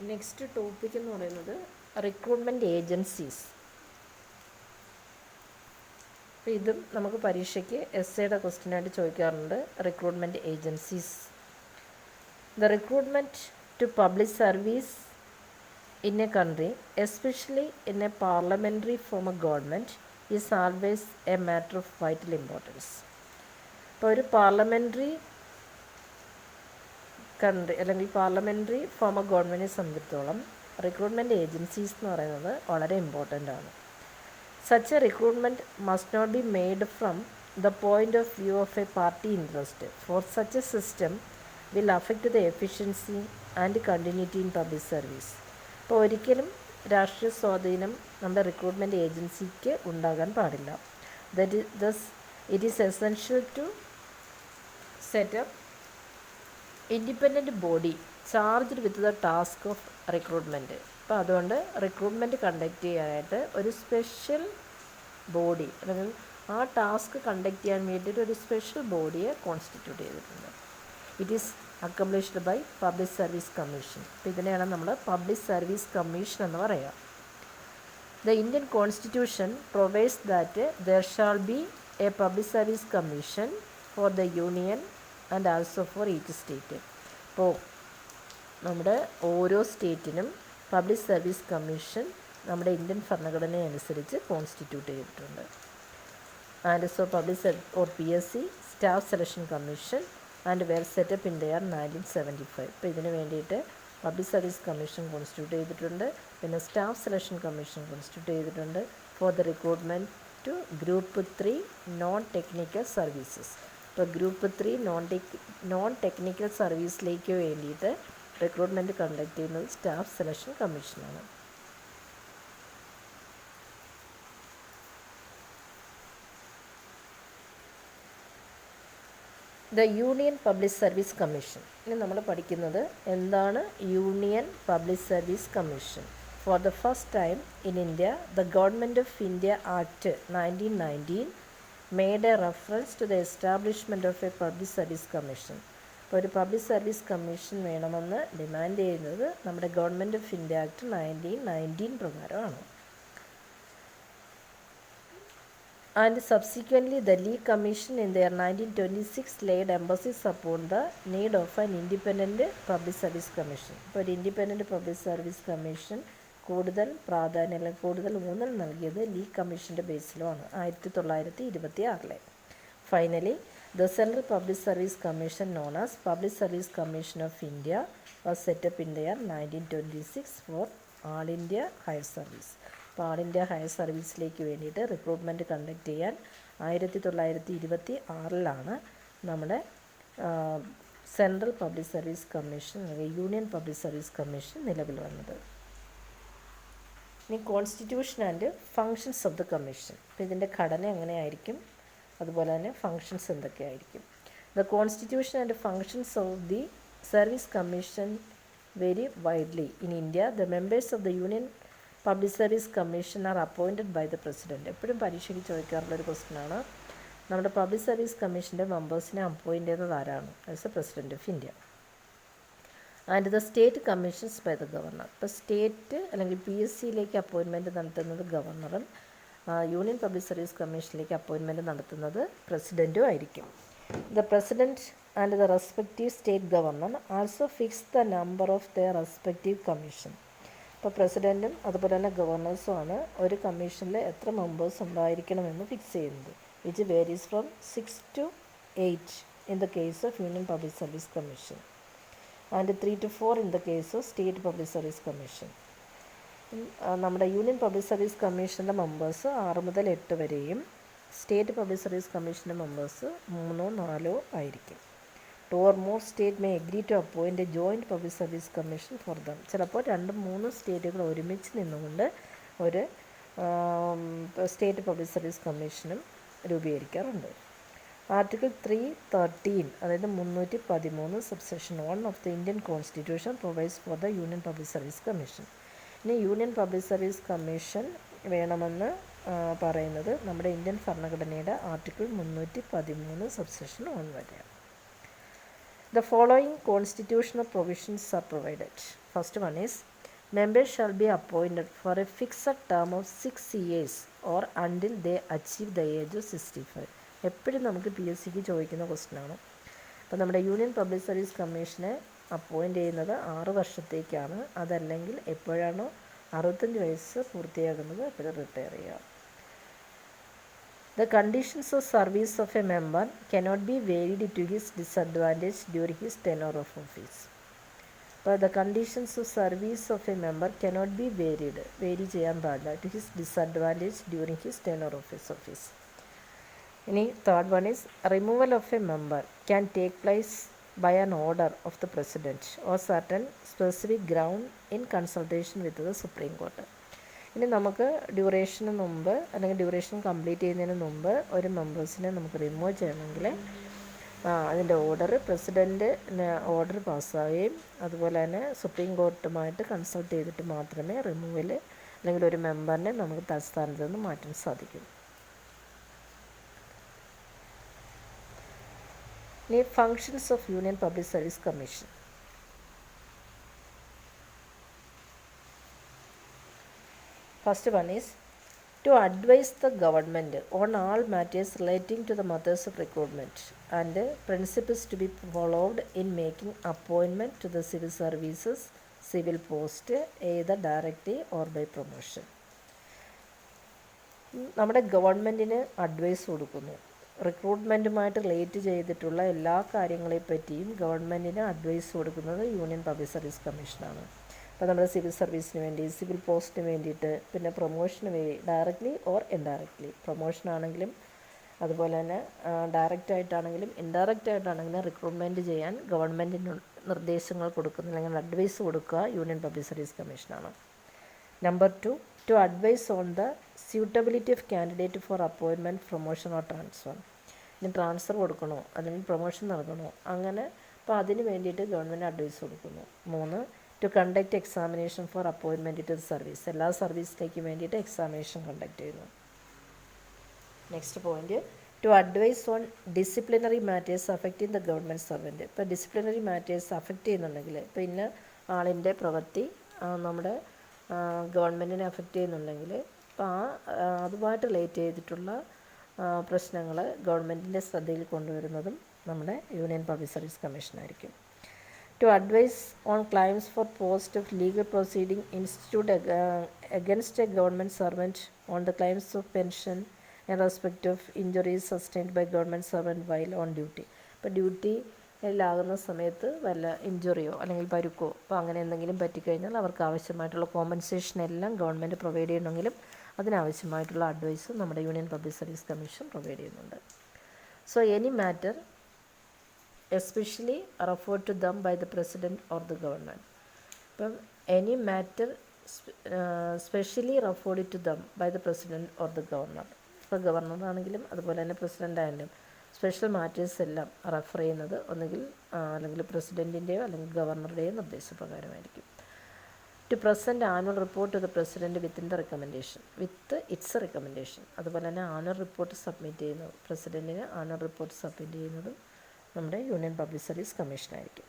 Next topic എന്ന് പറയുന്നത് recruitment agencies. അപ്പോൾ ഇതും നമുക്ക് പരീക്ഷയ്ക്ക് എസ്സേയുടെ ക്വസ്റ്റ്യനായിട്ട് ചോദിക്കാറുണ്ട്. Recruitment agencies. The recruitment to public service in a country, especially in a parliamentary form of government, is always a matter of vital importance. ഇപ്പോൾ ഒരു parliamentary country അല്ലെങ്കിൽ പാർലമെൻ്ററി ഫോം ഓഫ് ഗവൺമെൻറ്റിനെ സംബന്ധിച്ചിടത്തോളം റിക്രൂട്ട്മെൻറ്റ് ഏജൻസീസ് എന്ന് പറയുന്നത് വളരെ important ആണ്. Such a recruitment must not be made from the point of view of a party interest. For such a system will affect the efficiency and continuity in public service. അപ്പോൾ ഒരിക്കലും രാഷ്ട്രീയ സ്വാധീനം നമ്മുടെ recruitment ഏജൻസിക്ക് ഉണ്ടാകാൻ പാടില്ല. It is essential to set up independent body charged with the task of recruitment. അപ്പോൾ അതുകൊണ്ട് റിക്രൂട്ട്മെൻറ്റ് കണ്ടക്ട് ചെയ്യാനായിട്ട് ഒരു സ്പെഷ്യൽ ബോഡി അല്ലെങ്കിൽ ആ ടാസ്ക് കണ്ടക്ട് ചെയ്യാൻ വേണ്ടിയിട്ട് ഒരു സ്പെഷ്യൽ ബോഡിയെ കോൺസ്റ്റിറ്റ്യൂട്ട് ചെയ്തിട്ടുണ്ട്. It is accomplished by public service commission. അപ്പോൾ ഇതിനെയാണ് നമ്മൾ പബ്ലിക് സർവീസ് കമ്മീഷൻ എന്ന് പറയുക. The Indian constitution provides that there shall be a public service commission for the union and also for each state. അപ്പോൾ നമ്മുടെ ഓരോ സ്റ്റേറ്റിനും പബ്ലിക് സർവീസ് കമ്മീഷൻ നമ്മുടെ ഇന്ത്യൻ ഭരണഘടന അനുസരിച്ച് കോൺസ്റ്റിറ്റ്യൂട്ട് ചെയ്തിട്ടുണ്ട്. And so public or PSC staff selection commission and well set up in the year 1975. ഇപ്പോൾ ഇതിന് വേണ്ടിയിട്ട് പബ്ലിക് സർവീസ് കമ്മീഷൻ കോൺസ്റ്റിറ്റ്യൂട്ട് ചെയ്തിട്ടുണ്ട്. പിന്നെ സ്റ്റാഫ് സെലക്ഷൻ കമ്മീഷൻ കോൺസ്റ്റിറ്റ്യൂട്ട് ചെയ്തിട്ടുണ്ട് for the recruitment to group 3 non technical services. ഇപ്പോൾ group 3 non technical സർവീസിലേക്ക് വേണ്ടിയിട്ട് recruitment conduct ചെയ്യുന്നത് സ്റ്റാഫ് സെലക്ഷൻ കമ്മീഷനാണ്. The union public service commission. ഇനി നമ്മൾ പഠിക്കുന്നത് എന്താണ് union public service commission. For the first time in India the government of India act 1919 made a reference to the establishment of a public service commission. അപ്പോൾ ഒരു public service commission വേണമെന്ന് demand ചെയ്യുന്നത് നമ്മുടെ government of India act 1919 പ്രകാരമാണ്. And subsequently the Lee Commission in their 1926 laid emphasis upon the need of an independent public service commission. ഇപ്പോൾ ഒരു independent public service commission കൂടുതൽ പ്രാധാന്യം അല്ലെങ്കിൽ കൂടുതൽ ഊന്നൽ നൽകിയത് ലീ കമ്മീഷൻ്റെ ബേസിലുമാണ് 1926. Finally the central public service commission known as public service commission of India was set up in the year 1926 four all India higher service. അപ്പോൾ ആൾ ഇന്ത്യ ഹയർ സർവീസിലേക്ക് വേണ്ടിയിട്ട് റിക്രൂട്ട്മെൻറ്റ് കണ്ടക്ട് ചെയ്യാൻ 1926 നമ്മുടെ സെൻട്രൽ പബ്ലിക് സർവീസ് കമ്മീഷൻ അല്ലെങ്കിൽ union public service commission നിലവിൽ വന്നത്. ഇനി constitution and functions of the commission. അപ്പോൾ ഇതിൻ്റെ ഘടന എങ്ങനെയായിരിക്കും, അതുപോലെ തന്നെ ഫങ്ഷൻസ് എന്തൊക്കെയായിരിക്കും. The constitution and functions of the service commission very widely in India. The members of the union public service commission are appointed by the president. എപ്പോഴും പരീക്ഷയ്ക്ക് ചോദിക്കാറുള്ളൊരു ക്വസ്റ്റ്യനാണ്. നമ്മുടെ പബ്ലിക് സർവീസ് കമ്മീഷൻ്റെ മെമ്പേഴ്സിനെ അപ്പോയിൻറ്റ് ചെയ്യുന്നത് ആരാണ്? As a president of India. And the state commissions by the governor. ഇപ്പോൾ state അല്ലെങ്കിൽ PSCയിലേക്ക് അപ്പോയിൻമെൻറ്റ് നടത്തുന്നത് ഗവർണറും യൂണിയൻ പബ്ലിക് സർവീസ് കമ്മീഷനിലേക്ക് അപ്പോയിൻമെൻറ്റ് നടത്തുന്നത് പ്രസിഡൻറ്റും ആയിരിക്കും. The president and the respective state governor also fix the number of the respective commission. ഇപ്പോൾ പ്രസിഡൻറ്റും അതുപോലെ തന്നെ ഗവർണേഴ്സുമാണ് ഒരു കമ്മീഷനിൽ എത്ര മെമ്പേഴ്സ് ഉണ്ടായിരിക്കണമെന്ന് ഫിക്സ് ചെയ്യുന്നത്. Which varies from 6 to 8 in the case of union public service commission and 3 to 4 in the case of state public service commission. നമ്മുടെ യൂണിയൻ പബ്ലിക് സർവീസ് കമ്മീഷൻ്റെ മെമ്പേഴ്സ് 6 മുതൽ 8 വരെയും സ്റ്റേറ്റ് പബ്ലിക് സർവീസ് കമ്മീഷൻ്റെ members 3 or 4 ആയിരിക്കും. 2 or more state may agree to appoint a joint public service commission for them. ചിലപ്പോൾ 2-3 സ്റ്റേറ്റുകൾ ഒരുമിച്ച് നിന്നുകൊണ്ട് ഒരു സ്റ്റേറ്റ് പബ്ലിക് സർവീസ് കമ്മീഷനും രൂപീകരിക്കാറുണ്ട്. ആർട്ടിക്കിൾ 313 അതായത് 313 subsection 1 of the Indian constitution provides for the union public service commission. ഇനി union public service commission വേണമെന്ന് പറയുന്നത് നമ്മുടെ ഇന്ത്യൻ ഭരണഘടനയുടെ ആർട്ടിക്കിൾ 313 സബ്സെക്ഷൻ 1 വരെയാണ്. The following constitutional provisions are provided. First one is, members shall be appointed for a fixed term of 6 years or until they achieve the age of 65. എപ്പോഴും നമുക്ക് P S സിക്ക് ചോദിക്കുന്ന ക്വസ്റ്റ്യനാണ്. അപ്പോൾ നമ്മുടെ union public service കമ്മീഷനെ appoint ചെയ്യുന്നത് 6 വർഷത്തേക്കാണ്. അതല്ലെങ്കിൽ എപ്പോഴാണോ 65 വയസ്സ് പൂർത്തിയാകുന്നത് അപ്പോഴും റിട്ടയർ ചെയ്യുക. The conditions of service of a member cannot be varied to his disadvantage during his tenure of office. But the conditions of service of a member cannot be varied. Vary ചെയ്യാൻ പാടില്ല to his disadvantage during his tenure of his office. ഇനി third one is, removal of a member can take place by an order of the president or certain specific ground in consultation with the Supreme Court. ഇനി നമുക്ക് duration മുമ്പ് അല്ലെങ്കിൽ duration complete ചെയ്യുന്നതിന് മുമ്പ് ഒരു മെമ്പേഴ്സിനെ നമുക്ക് remove ചെയ്യണമെങ്കിൽ അതിൻ്റെ ഓർഡർ പ്രസിഡൻറ്റ് ഓർഡർ പാസ്സാവുകയും അതുപോലെ തന്നെ സുപ്രീം കോർട്ടുമായിട്ട് കൺസൾട്ട് ചെയ്തിട്ട് മാത്രമേ റിമൂവൽ അല്ലെങ്കിൽ ഒരു മെമ്പറിനെ നമുക്ക് തൽസ്ഥാനത്ത് നിന്ന് മാറ്റാൻ സാധിക്കും. ഇനി functions of union public service commission. First one is, to advise the government on all matters relating to the methods of recruitment and principles to be followed in making appointment to the civil services, civil post, either directly or by promotion. നമ്മുടെ ഗവൺമെൻറ്റിന് advice കൊടുക്കുന്നു. റിക്രൂട്ട്മെൻറ്റുമായിട്ട് relate ചെയ്തിട്ടുള്ള എല്ലാ കാര്യങ്ങളെപ്പറ്റിയും ഗവൺമെൻറ്റിന് advice കൊടുക്കുന്നത് union public service കമ്മീഷനാണ്. അപ്പോൾ നമ്മുടെ സിവിൽ സർവീസിന് വേണ്ടി, സിവിൽ പോസ്റ്റിന് വേണ്ടിയിട്ട്, പിന്നെ പ്രൊമോഷന് വേണ്ടി ഡയറക്റ്റ്ലി ഓർ ഇൻഡയറക്റ്റ്ലി, പ്രൊമോഷനാണെങ്കിലും അതുപോലെ തന്നെ ഡയറക്റ്റായിട്ടാണെങ്കിലും ഇൻഡയറക്റ്റായിട്ടാണെങ്കിലും റിക്രൂട്ട്മെൻറ്റ് ചെയ്യാൻ ഗവൺമെൻറ്റിന് നിർദ്ദേശങ്ങൾ കൊടുക്കുന്ന അല്ലെങ്കിൽ അഡ്വൈസ് കൊടുക്കുക യൂണിയൻ പബ്ലിക് സർവീസ് കമ്മീഷനാണ്. Number 2, to advise on the suitability of candidate for appointment, promotion or transfer. ഇനി ട്രാൻസ്ഫർ കൊടുക്കണോ അല്ലെങ്കിൽ പ്രൊമോഷൻ നൽകണോ, അങ്ങനെ അപ്പോൾ അതിന് വേണ്ടിയിട്ട് ഗവൺമെൻറ് അഡ്വൈസ് കൊടുക്കുന്നു. 3, to conduct examination for appointment to the service. എല്ലാ സർവീസിലേക്ക് വേണ്ടിയിട്ട് എക്സാമിനേഷൻ കണ്ടക്ട് ചെയ്യുന്നു. Next point, to advise on disciplinary matters affecting the government servant. ഇപ്പോൾ ഡിസിപ്ലിനറി മാറ്റേഴ്സ് അഫക്റ്റ് ചെയ്യുന്നുണ്ടെങ്കിൽ, ഇപ്പോൾ ഇന്ന ആളിൻ്റെ പ്രവൃത്തി നമ്മുടെ ഗവൺമെൻറ്റിനെ അഫക്റ്റ് ചെയ്യുന്നുണ്ടെങ്കിൽ അപ്പോൾ അതുമായിട്ട് റിലേറ്റ് ചെയ്തിട്ടുള്ള പ്രശ്നങ്ങൾ ഗവൺമെൻറ്റിൻ്റെ ശ്രദ്ധയിൽ കൊണ്ടുവരുന്നതും നമ്മുടെ യൂണിയൻ പബ്ലിക് സർവീസ് കമ്മീഷനായിരിക്കും. To advise on claims for post of legal proceeding institute against a government servant on the claims of pension in respect of injuries sustained by government servant while on duty. ഇപ്പോൾ ഡ്യൂട്ടിയിലാകുന്ന സമയത്ത് വല്ല ഇഞ്ചുറിയോ അല്ലെങ്കിൽ പരുക്കോ അപ്പോൾ അങ്ങനെ എന്തെങ്കിലും പറ്റിക്കഴിഞ്ഞാൽ അവർക്ക് ആവശ്യമായിട്ടുള്ള കോമ്പൻസേഷൻ എല്ലാം ഗവൺമെൻറ് പ്രൊവൈഡ് ചെയ്യണമെങ്കിലും അതിനാവശ്യമായിട്ടുള്ള അഡ്വൈസ് നമ്മുടെ union public service commission provide ചെയ്യുന്നുണ്ട്. So any matter especially referred to them by the president or the governor. അപ്പം any matter specially referred to them by the president or the governor. ഇപ്പോൾ ഗവർണറാണെങ്കിലും അതുപോലെ തന്നെ president ആയാലും special matters എല്ലാം refer ചെയ്യുന്നത് ഒന്നുകിൽ അല്ലെങ്കിൽ പ്രസിഡൻറ്റിൻ്റെയോ അല്ലെങ്കിൽ ഗവർണറുടെയോ നിർദ്ദേശപ്രകാരമായിരിക്കും. To present annual report to the president within the recommendation, with its recommendation. അതുപോലെ തന്നെ ആനുവൽ റിപ്പോർട്ട് സബ്മിറ്റ് ചെയ്യുന്നത്, പ്രസിഡൻറ്റിന് ആനുവൽ റിപ്പോർട്ട് സബ്മിറ്റ് ചെയ്യുന്നതും നമ്മുടെ യൂണിയൻ പബ്ലിക് സർവീസ് കമ്മീഷനായിരിക്കും.